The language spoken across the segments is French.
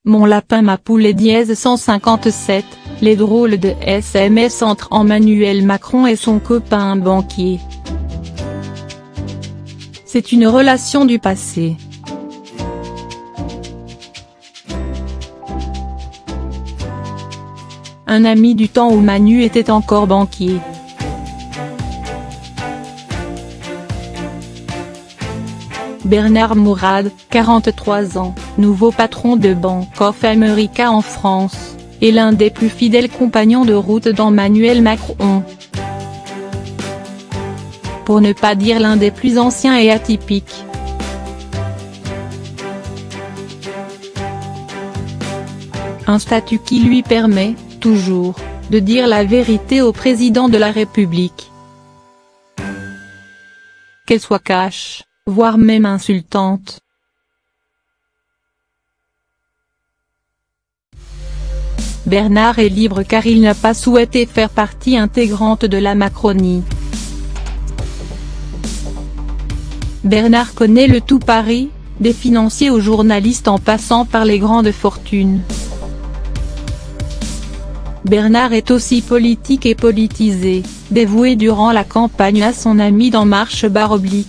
Mon lapin ma poule et dièse 157, les drôles de SMS entre Emmanuel Macron et son copain banquier. C'est une relation du passé. Un ami du temps où Manu était encore banquier. Bernard Mourad, 43 ans, nouveau patron de Bank of America en France, est l'un des plus fidèles compagnons de route d'Emmanuel Macron. Pour ne pas dire l'un des plus anciens et atypiques. Un statut qui lui permet, toujours, de dire la vérité au président de la République. Qu'elle soit cash, voire même insultante. Bernard est libre car il n'a pas souhaité faire partie intégrante de la Macronie. Bernard connaît le tout Paris, des financiers aux journalistes en passant par les grandes fortunes. Bernard est aussi politique et politisé, dévoué durant la campagne à son ami d'En Marche /.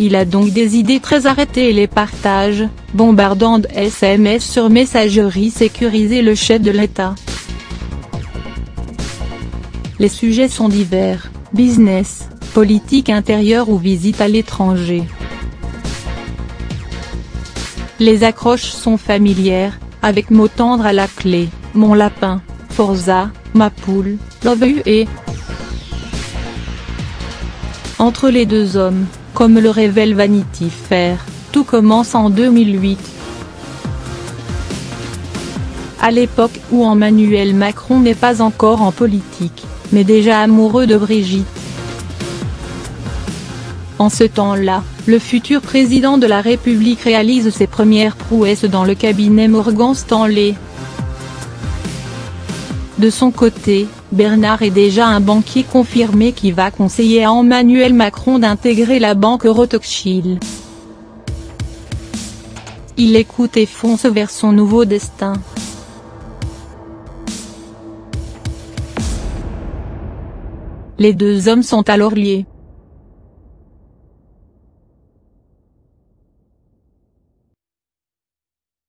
Il a donc des idées très arrêtées et les partage, bombardant de SMS sur messagerie sécurisée le chef de l'État. Les sujets sont divers, business, politique intérieure ou visite à l'étranger. Les accroches sont familières, avec mots tendres à la clé, mon lapin, Forza, ma poule, love you et… Entre les deux hommes, comme le révèle Vanity Fair, tout commence en 2008. À l'époque où Emmanuel Macron n'est pas encore en politique, mais déjà amoureux de Brigitte. En ce temps-là, le futur président de la République réalise ses premières prouesses dans le cabinet Morgan Stanley. De son côté, Bernard est déjà un banquier confirmé qui va conseiller à Emmanuel Macron d'intégrer la banque Rothschild. Il écoute et fonce vers son nouveau destin. Les deux hommes sont alors liés.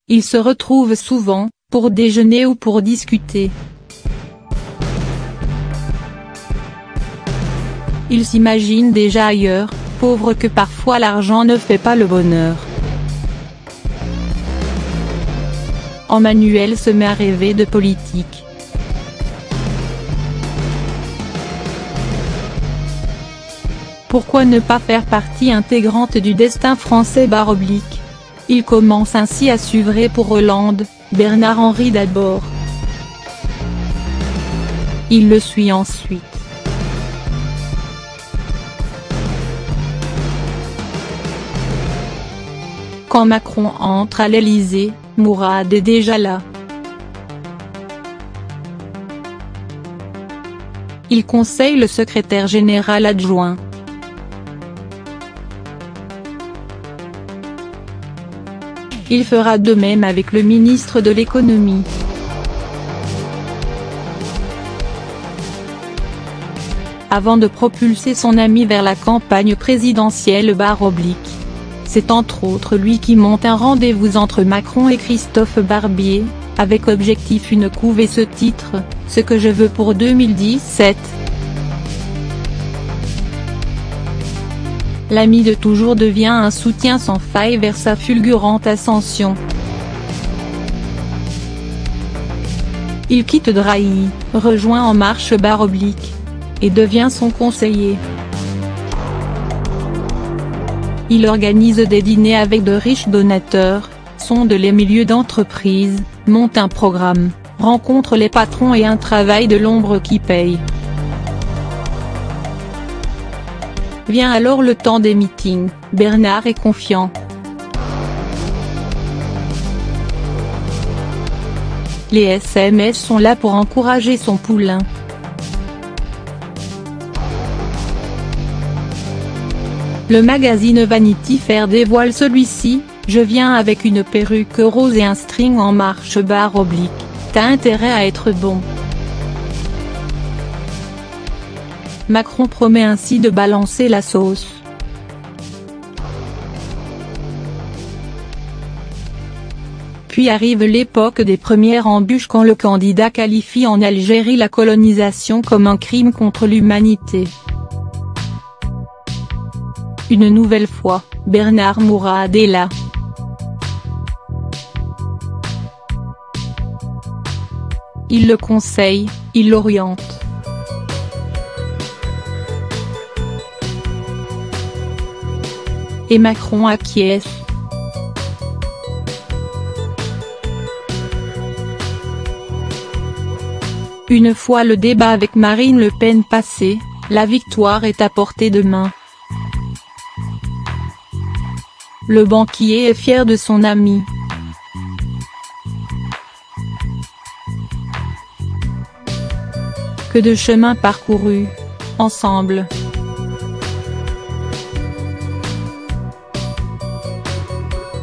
Ils se retrouvent souvent, pour déjeuner ou pour discuter. Ils s'imaginent déjà ailleurs, pauvres que parfois l'argent ne fait pas le bonheur. Emmanuel se met à rêver de politique. Pourquoi ne pas faire partie intégrante du destin français /. Il commence ainsi à s'œuvrer pour Hollande, Bernard-Henri d'abord. Il le suit ensuite. Quand Macron entre à l'Élysée, Mourad est déjà là. Il conseille le secrétaire général adjoint. Il fera de même avec le ministre de l'économie. Avant de propulser son ami vers la campagne présidentielle /. C'est entre autres lui qui monte un rendez-vous entre Macron et Christophe Barbier, avec objectif une couve et ce titre, ce que je veux pour 2017. L'ami de toujours devient un soutien sans faille vers sa fulgurante ascension. Il quitte Drahi, rejoint En Marche /, et devient son conseiller. Il organise des dîners avec de riches donateurs, sonde les milieux d'entreprise, monte un programme, rencontre les patrons et un travail de l'ombre qui paye. Vient alors le temps des meetings, Bernard est confiant. Les SMS sont là pour encourager son poulain. Le magazine Vanity Fair dévoile celui-ci, Je viens avec une perruque rose et un string en marche barre oblique, t'as intérêt à être bon. Macron promet ainsi de balancer la sauce. Puis arrive l'époque des premières embûches quand le candidat qualifie en Algérie la colonisation comme un crime contre l'humanité. Une nouvelle fois, Bernard Mourad est là. Il le conseille, il l'oriente. Et Macron acquiesce. Une fois le débat avec Marine Le Pen passé, la victoire est à portée de main. Le banquier est fier de son ami. Que de chemin parcouru, ensemble.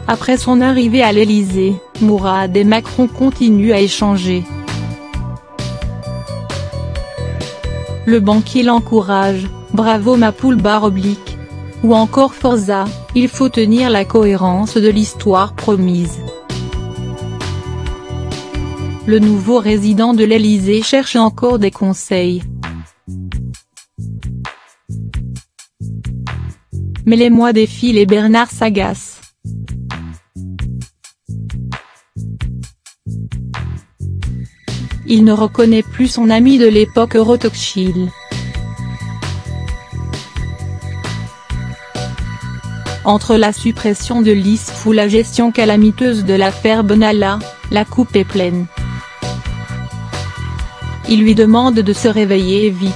Après son arrivée à l'Élysée, Mourad et Macron continuent à échanger. Le banquier l'encourage, bravo ma poule barre oblique. Ou encore Forza, il faut tenir la cohérence de l'histoire promise. Le nouveau résident de l'Élysée cherche encore des conseils. Mais les mois défilent et Bernard s'agace. Il ne reconnaît plus son ami de l'époque Eurotoxil. Entre la suppression de l'ISF ou la gestion calamiteuse de l'affaire Benalla, la coupe est pleine. Il lui demande de se réveiller vite.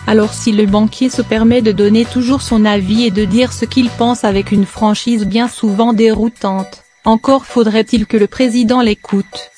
Alors si le banquier se permet de donner toujours son avis et de dire ce qu'il pense avec une franchise bien souvent déroutante, encore faudrait-il que le président l'écoute.